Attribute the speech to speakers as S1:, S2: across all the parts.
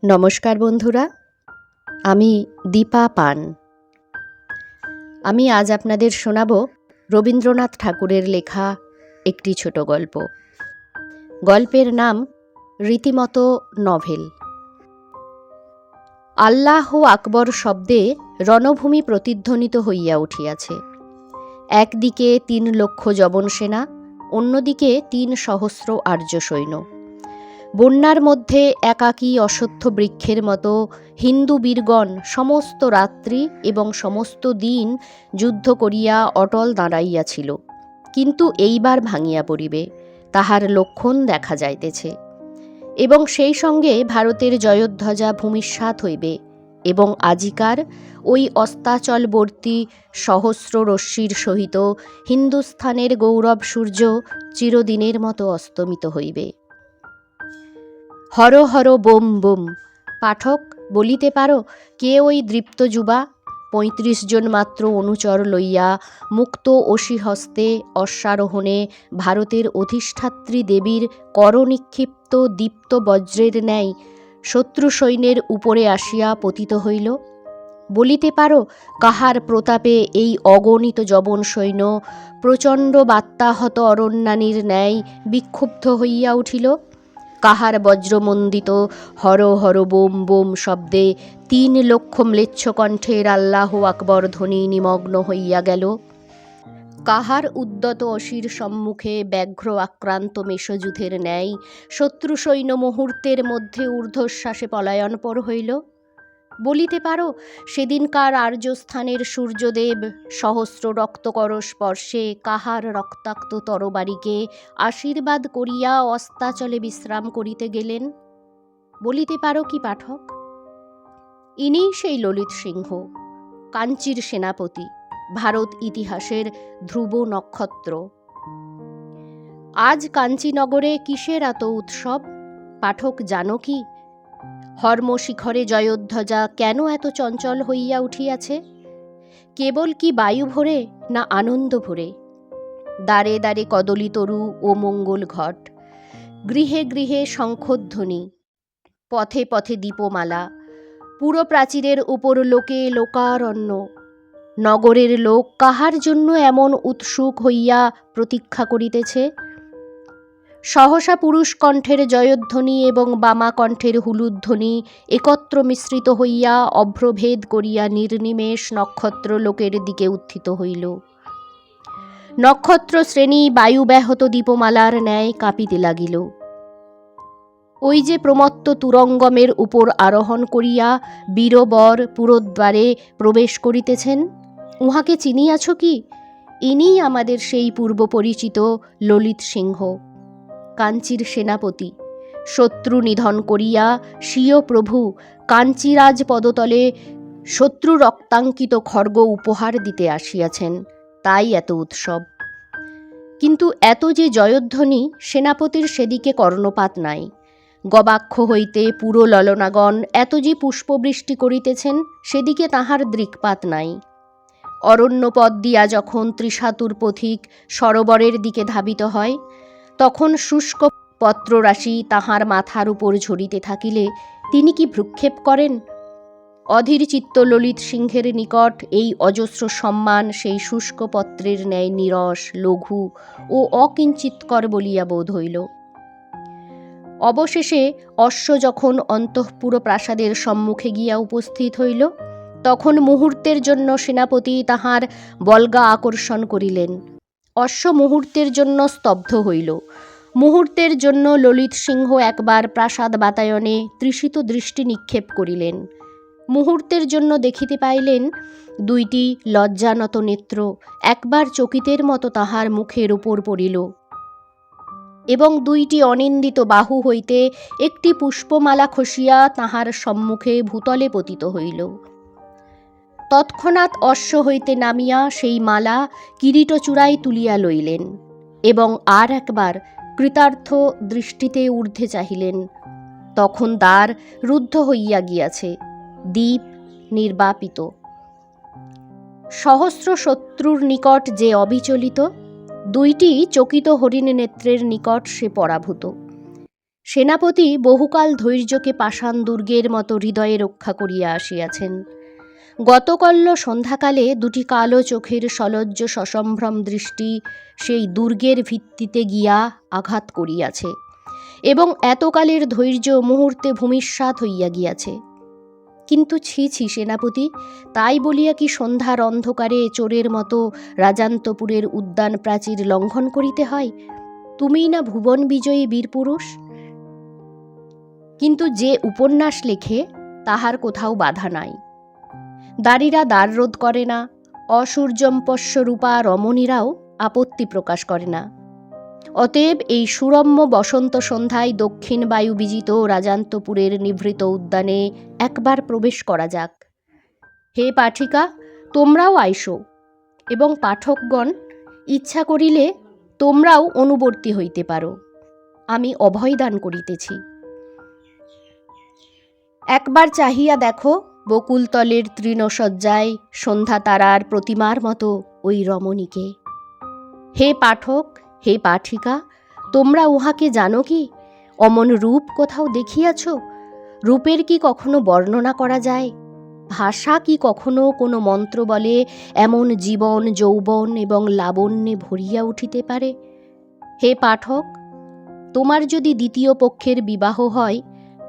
S1: নমস্কার বন্ধুরা, আমি দীপা পান। আমি আজ আপনাদের শোনাব রবীন্দ্রনাথ ঠাকুরের লেখা একটি ছোট গল্প। গল্পের নাম রীতিমতো নভেল। আল্লাহ আকবর শব্দে রণভূমি প্রতিধ্বনিত হইয়া উঠিয়াছে। একদিকে ৩ লক্ষ যবন সেনা, অন্যদিকে ৩ সহস্র আর্য সৈন্য। বন্যার মধ্যে একাকী অশ্বত্থ বৃক্ষের মতো হিন্দু বীরগণ সমস্ত রাত্রি এবং সমস্ত দিন যুদ্ধ করিয়া অটল দাঁড়াইয়াছিল, কিন্তু এইবার ভাঙিয়া পড়িবে তাহার লক্ষণ দেখা যাইতেছে, এবং সেই সঙ্গে ভারতের জয়োধ্বজা ভূমিসাৎ হইবে, এবং আজিকার ওই অস্তাচলবর্তী সহস্র রশ্মির সহিত হিন্দুস্থানের গৌরব সূর্য চিরদিনের মতো অস্তমিত হইবে। Har Har bomb bomb. পাঠক, বলিতে পারো কে ওই দৃপ্ত যুবা? ৩৫ জন মাত্র অনুচর লইয়া মুক্ত অসিহস্তে অশ্বারোহণে ভারতের অধিষ্ঠাত্রী দেবীর করনিক্ষিপ্ত দীপ্ত বজ্রের ন্যায় শত্রু সৈন্যের উপরে আসিয়া পতিত হইল। বলিতে পারো কাহার প্রতাপে এই অগণিত যবন সৈন্য প্রচণ্ড বাত্যাহত অরণ্যানীর ন্যায় বিক্ষুব্ধ হইয়া উঠিল? কাহার বজ্রমণ্ডিত হর হর বোম বোম শব্দে ৩ লক্ষ ম্লেচ্ছ কণ্ঠের আল্লাহ আকবর ধ্বনি নিমগ্ন হইয়া গেল? কাহার উদ্যত অসির সম্মুখে ব্যাঘ্র আক্রান্ত মেষযুধের ন্যায় শত্রু সৈন্য মুহূর্তের মধ্যে ঊর্ধ্বশ্বাসে পলায়নপর হইল? বলিতে পারো সেদিনকার আর্যস্থানের সূর্যদেব সহস্র রক্তকর স্পর্শে কাহার রক্তাক্ত তরবারিকে আশীর্বাদ করিয়া অস্তাচলে বিশ্রাম করিতে গেলেন? বলিতে পারো কি পাঠক? ইনিই সেই ললিত সিংহ, কাঞ্চীর সেনাপতি, ভারত ইতিহাসের ধ্রুব নক্ষত্র। আজ কাঞ্চীনগরে কিসের এত উৎসব? পাঠক জানো কি? হর্মশিখরে জয়োধ্বজা কেন এত চঞ্চল হইয়া উঠিয়াছে? কেবল কি বায়ু ভরে, না আনন্দ ভরে? দ্বারে দ্বারে কদলীতরু ও মঙ্গল ঘট, গৃহে গৃহে শঙ্খধ্বনি, পথে পথে দীপমালা, পুরো প্রাচীরের উপর লোকে লোকারণ্য। নগরের লোক কাহার জন্য এমন উৎসুক হইয়া প্রতীক্ষা করিতেছে? সহসা পুরুষ কণ্ঠের জয়ধ্বনি এবং বামা কণ্ঠের হুলুধ্বনি একত্র মিশ্রিত হইয়া অভ্রভেদ করিয়া নির্নিমেষ নক্ষত্র লোকের দিকে উত্থিত হইল। নক্ষত্র শ্রেণী বায়ুব্যাহত দীপমালার ন্যায় কাঁপিতে লাগিল। ওই যে প্রমত্ত তুরঙ্গমের উপর আরোহণ করিয়া বীরবর পুরদ্বারে প্রবেশ করিতেছেন, উহাকে চিনিয়াছ কি? ইনিই আমাদের সেই পূর্ব পরিচিত ললিত সিংহ, কাঞ্চীর সেনাপতি। শত্রু নিধন করিয়া স্বীয় প্রভু কাঞ্চীরাজ পদতলে শত্রু রক্তাঙ্কিত খড়গ উপহার দিতে আসিয়াছেন, তাই এত উৎসব। কিন্তু এত যে জয়ধ্বনি, সেনাপতির সেদিকে কর্ণপাত নাই। গবাক্ষ হইতে পুরো ললনাগণ এত যে পুষ্পবৃষ্টি করিতেছেন, সেদিকে তাহার দৃক্পাত নাই। অরণ্যপথ দিয়া যখন ত্রিশাতুর পথিক সরোবরের দিকে ধাবিত হয়, তখন শুষ্ক পত্ররাশি তাহার মাথার উপর ঝরিতে থাকিলে তিনি কি ভ্রুক্ষেপ করেন? অধীর চিত্ত ললিত সিংহের নিকট এই অজস্র সম্মান সেই শুষ্ক পত্রের ন্যায় নীরস, লঘু ও অকিঞ্চিৎকর বলিয়া বোধ হইল। অবশেষে অশ্ব যখন অন্তঃপুর প্রাসাদের সম্মুখে গিয়া উপস্থিত হইল, তখন মুহূর্তের জন্য সেনাপতি তাহার বল্গা আকর্ষণ করিলেন। অশ্ব মুহূর্তের জন্য স্তব্ধ হইল। মুহূর্তের জন্য ললিত সিংহ একবার প্রাসাদ বাতায়নে তৃষিত দৃষ্টি নিক্ষেপ করিলেন। মুহূর্তের জন্য দেখিতে পাইলেন 2টি লজ্জানত নেত্র একবার চকিতের মতো তাহার মুখের উপর পড়িল, এবং 2টি অনিন্দিত বাহু হইতে একটি পুষ্পমালা খসিয়া তাহার সম্মুখে ভূতলে পতিত হইল। তৎক্ষণাৎ অশ্ব হইতে নামিয়া সেই মালা কিরীটচূড়ায় তুলিয়া লইলেন, এবং আর একবার কৃতার্থ দৃষ্টিতে ঊর্ধ্বে চাহিলেন। তখন দ্বার রুদ্ধ হইয়া গিয়াছে, দ্বীপ নির্বাপিত। সহস্র শত্রুর নিকট যে অবিচলিত, 2টি চকিত হরিণ নেত্রের নিকট সে পরাভূত। সেনাপতি বহুকাল ধৈর্যকে পাষাণ দুর্গের মতো হৃদয়ে রক্ষা করিয়া আসিয়াছেন। গতকল্য সন্ধ্যাকালে দুটি কালো চোখের সলজ্জ সসম্ভ্রম দৃষ্টি সেই দুর্গের ভিত্তিতে গিয়া আঘাত করিয়াছে, এবং এতকালের ধৈর্য মুহূর্তে ভূমিসাৎ হইয়া গিয়াছে। কিন্তু ছি ছি সেনাপতি, তাই বলিয়া কি সন্ধ্যার অন্ধকারে চোরের মতো রাজান্তপুরের উদ্যান প্রাচীর লঙ্ঘন করিতে হয়? তুমিই না ভুবন বিজয়ী বীরপুরুষ। কিন্তু যে উপন্যাস লেখে তাহার কোথাও বাধা নাই। দারীরা দ্বাররোধ করে না, অসূর্যম্পস্য রূপা রমণীরাও আপত্তি প্রকাশ করে না। অতএব এই সুরম্য বসন্ত সন্ধ্যায় দক্ষিণ বায়ু বিজিত রাজান্তপুরের নিভৃত উদ্যানে একবার প্রবেশ করা যাক। হে পাঠিকা, তোমরাও আইসো, এবং পাঠকগণ ইচ্ছা করিলে তোমরাও অনুবর্তী হইতে পারো। আমি অভয়দান করিতেছি। একবার চাহিয়া দেখো বকুলতলের তৃণশয্যায় সন্ধ্যা তারার প্রতিমার মতো ওই রমণীকে। হে পাঠক, হে পাঠিকা, তোমরা উহাকে জানো কি? অমন রূপ কোথাও দেখিয়াছ? রূপের কি কখনো বর্ণনা করা যায়? ভাষা কি কখনো কোনো মন্ত্র বলে এমন জীবন, যৌবন এবং লাবণ্যে ভরিয়া উঠিতে পারে? হে পাঠক, তোমার যদি দ্বিতীয় পক্ষের বিবাহ হয়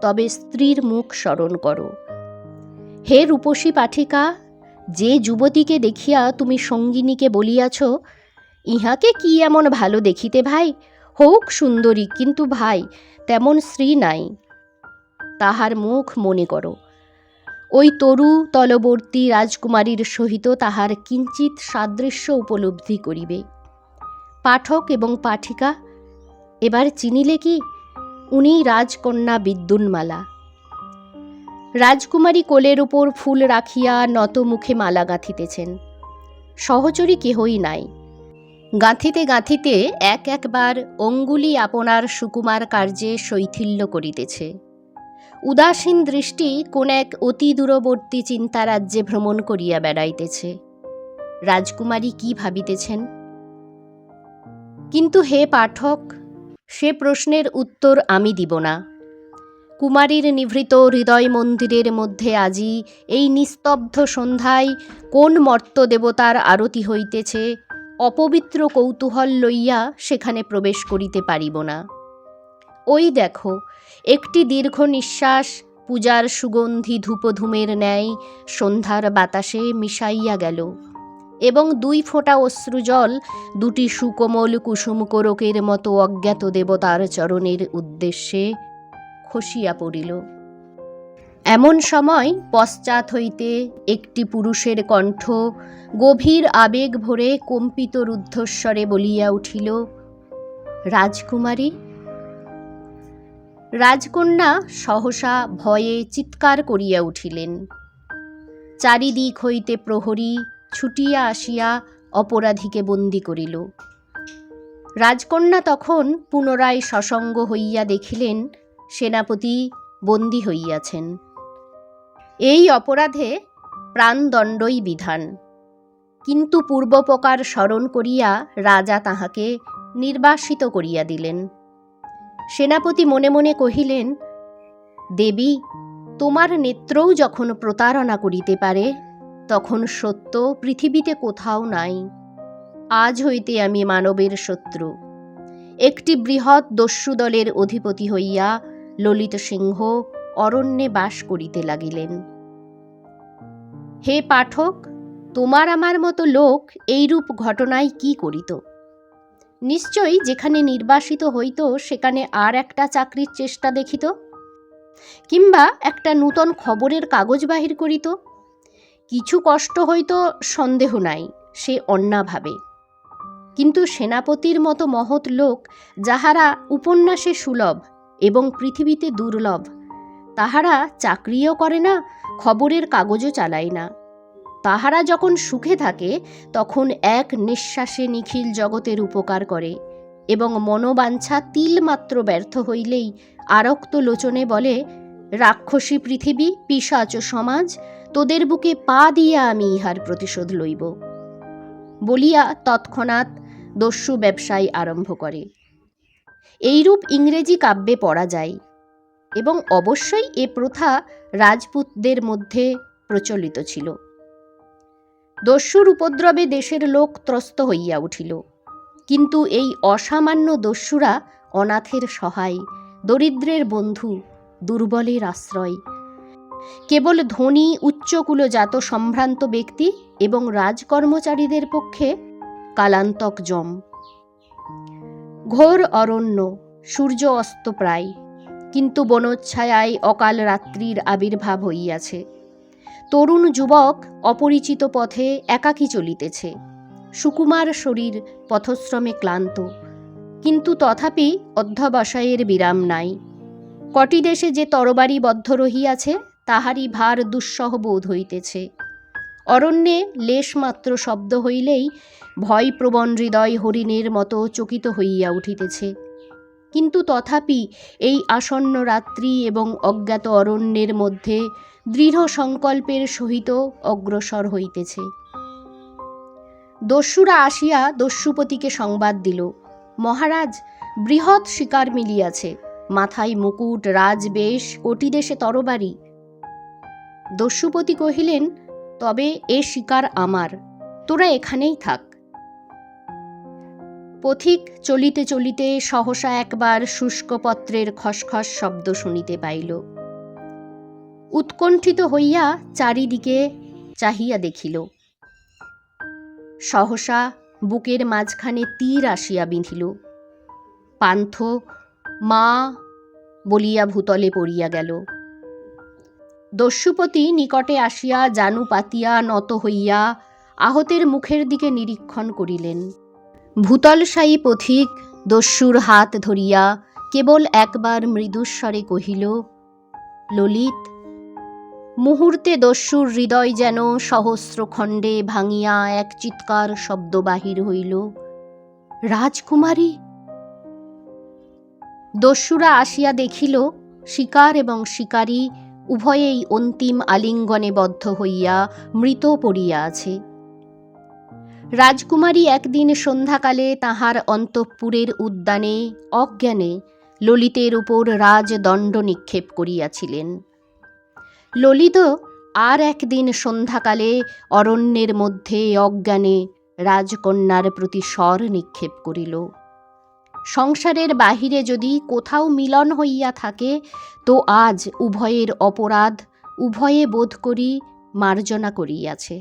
S1: তবে স্ত্রীর মুখ স্মরণ করো। হে রূপসী পাঠিকা, যে যুবতীকে দেখিয়া তুমি সঙ্গিনীকে বলিয়াছ, ইহাকে কি এমন ভালো দেখিতে ভাই, হোক সুন্দরী, কিন্তু ভাই তেমন স্ত্রী নাই, তাহার মুখ মনে করো। ওই তরু তলবর্তী রাজকুমারীর সহিত তাহার কিঞ্চিত সাদৃশ্য উপলব্ধি করিবে। পাঠক এবং পাঠিকা, এবার চিনিলে কি? উনি রাজকন্যা বিদ্যুন্মালা। রাজকুমারী কোলের উপর ফুল রাখিয়া নত মুখে মালা গাঁথিতেছেন। সহচরী কেহই নাই। গাঁথিতে গাঁথিতে এক একবার অঙ্গুলি আপনার সুকুমার কার্যে শৈথিল্য করিতেছে। উদাসীন দৃষ্টি কোন এক অতি দূরবর্তী চিন্তারাজ্যে ভ্রমণ করিয়া বেড়াইতেছে। রাজকুমারী কি ভাবিতেছেন? কিন্তু হে পাঠক, সে প্রশ্নের উত্তর আমি দিব না। কুমারীর নিভৃত হৃদয় মন্দিরের মধ্যে আজি এই নিস্তব্ধ সন্ধ্যায় কোন মর্ত্যদেবতার আরতি হইতেছে, অপবিত্র কৌতূহল লইয়া সেখানে প্রবেশ করিতে পারিব না। ওই দেখো, একটি দীর্ঘ নিঃশ্বাস পূজার সুগন্ধি ধূপধূমের ন্যায় সন্ধ্যার বাতাসে মিশাইয়া গেল, এবং 2 ফোঁটা অশ্রুজল দুটি সুকোমল কুসুম কোরকের মতো অজ্ঞাত দেবতার চরণের উদ্দেশ্যে খসিয়া পড়িল। এমন সময় পশ্চাৎ হইতে একটি পুরুষের কণ্ঠ গভীর আবেগ ভরে কম্পিত রুদ্ধস্বরে বলিয়া উঠিল, রাজকুমারী। রাজকন্যা সহসা ভয়ে চিৎকার করিয়া উঠিলেন। চারিদিক হইতে প্রহরী ছুটিয়া আসিয়া অপরাধীকে বন্দী করিল। রাজকন্যা তখন পুনরায় সসঙ্গ হইয়া দেখিলেন সেনাপতি বন্দী হইয়াছেন। এই অপরাধে প্রাণদণ্ডই বিধান। কিন্তু পূর্বোপকার স্মরণ করিয়া রাজা তাহাকে নির্বাসিত করিয়া দিলেন। সেনাপতি মনে মনে কহিলেন, দেবী, তোমার নেত্রও যখন প্রতারণা করিতে পারে, তখন সত্য পৃথিবীতে কোথাও নাই। আজ হইতে আমি মানবের শত্রু। একটি বৃহৎ দস্যুদলের অধিপতি হইয়া ললিত সিংহ অরণ্যে বাস করিতে লাগিলেন। হে পাঠক, তোমার আমার মতো লোক এইরূপ ঘটনায় কি করিত? নিশ্চয়ই যেখানে নির্বাসিত হইত সেখানে আর একটা চাকরির চেষ্টা দেখিত, কিংবা একটা নূতন খবরের কাগজ বাহির করিত। কিছু কষ্ট হইত সন্দেহ নাই, সে অন্যাভাবে। কিন্তু সেনাপতির মতো মহৎ লোক, যাহারা উপন্যাসে সুলভ এবং পৃথিবীতে দুর্লভ, তাহারা চাকরিও করে না, খবরের কাগজও চালায় না। তাহারা যখন সুখে থাকে তখন এক নিঃশ্বাসে নিখিল জগতের উপকার করে, এবং মনোবাঞ্ছা তিলমাত্র ব্যর্থ হইলেই আরক্ত লোচনে বলে, রাক্ষসী পৃথিবী, পিশাচ সমাজ, তোদের বুকে পা দিয়া আমি ইহার প্রতিশোধ লইব বলিয়া তৎক্ষণাৎ দস্যু ব্যবসায় আরম্ভ করে। এইরূপ ইংরেজি কাব্যে পড়া যায় এবং অবশ্যই এ প্রথা রাজপুতদের মধ্যে প্রচলিত ছিল। দস্যুর উপদ্রবে দেশের লোক ত্রস্ত হইয়া উঠিল, কিন্তু এই অসামান্য দস্যুরা অনাথের সহায়, দরিদ্রের বন্ধু, দুর্বলের আশ্রয়, কেবল ধনী উচ্চকুলজাত সম্ভ্রান্ত ব্যক্তি এবং রাজকর্মচারীদের পক্ষে কালান্তক জম। ঘোর অরণ্য, সূর্য অস্ত প্রায়, কিন্তু বনচ্ছায়ায় অকাল রাত্রির আবির্ভাব হইয়াছে। তরুণ যুবক অপরিচিত পথে একাকী চলিতেছে, সুকুমার শরীর পথশ্রমে ক্লান্ত, কিন্তু তথাপি অধ্যবসায়ের বিরাম নাই। কটি দেশে যে তরবারি বদ্ধ রহিয়াছে তাহারই ভার দুঃসহ বোধ হইতেছে। অরণ্যে লেশমাত্র শব্দ হইলেই ভয়প্রবণ হৃদয় হরিণের মতো চকিত হইয়া উঠিতেছে, কিন্তু তথাপি এই আসন্ন রাত্রি এবং অজ্ঞাত অরণ্যের মধ্যে দৃঢ় সংকল্পের সহিত অগ্রসর হইতেছে। দস্যুরা আসিয়া দস্যুপতিকে সংবাদ দিল, মহারাজ, বৃহৎ শিকার মিলিয়াছে, মাথায় মুকুট, রাজবেশ, কোটি দেশে তরবারি। দস্যুপতি কহিলেন, তবে এ শিকার আমার, তোরা এখানেই থাক। পথিক চলিতে চলিতে সহসা একবার শুষ্ক পত্রের খসখস শব্দ শুনিতে পাইল। উৎকণ্ঠিত হইয়া চারিদিকে চাহিয়া দেখিল, সহসা বুকের মাঝখানে তীর আসিয়া বিঁধিল। পান্থ মা বলিয়া ভূতলে পড়িয়া গেল। দস্যুপতি নিকটে আসিয়া জানু পাতিয়া নত হইয়া আহতের মুখের দিকে নিরীক্ষণ করিলেন। ভূতলশায়ী পথিক দস্যুর হাত ধরিয়া কেবল একবার মৃদুস্বরে কহিল, ললিত। মুহূর্তে দস্যুর হৃদয় যেন সহস্র খণ্ডে ভাঙিয়া এক চিৎকার শব্দ বাহির হইল, রাজকুমারী! দস্যুরা আসিয়া দেখিল শিকার এবং শিকারী উভয়েই অন্তিম আলিঙ্গনে বদ্ধ হইয়া মৃত পড়িয়া আছে। রাজকুমারী একদিন সন্ধ্যাকালে তাহার অন্তঃপুরের উদ্যানে অজ্ঞানে ললিতের উপর রাজদণ্ড নিক্ষেপ করিয়াছিলেন। ললিত আর একদিন সন্ধ্যাকালে অরণ্যের মধ্যে অজ্ঞানে রাজকন্যার প্রতি স্বর নিক্ষেপ করিল। সংসারের বাহিরে যদি কোথাও মিলন হইয়া থাকে, তো আজ উভয়ের অপরাধ উভয়ে বোধ করি মার্জনা করিয়াছে।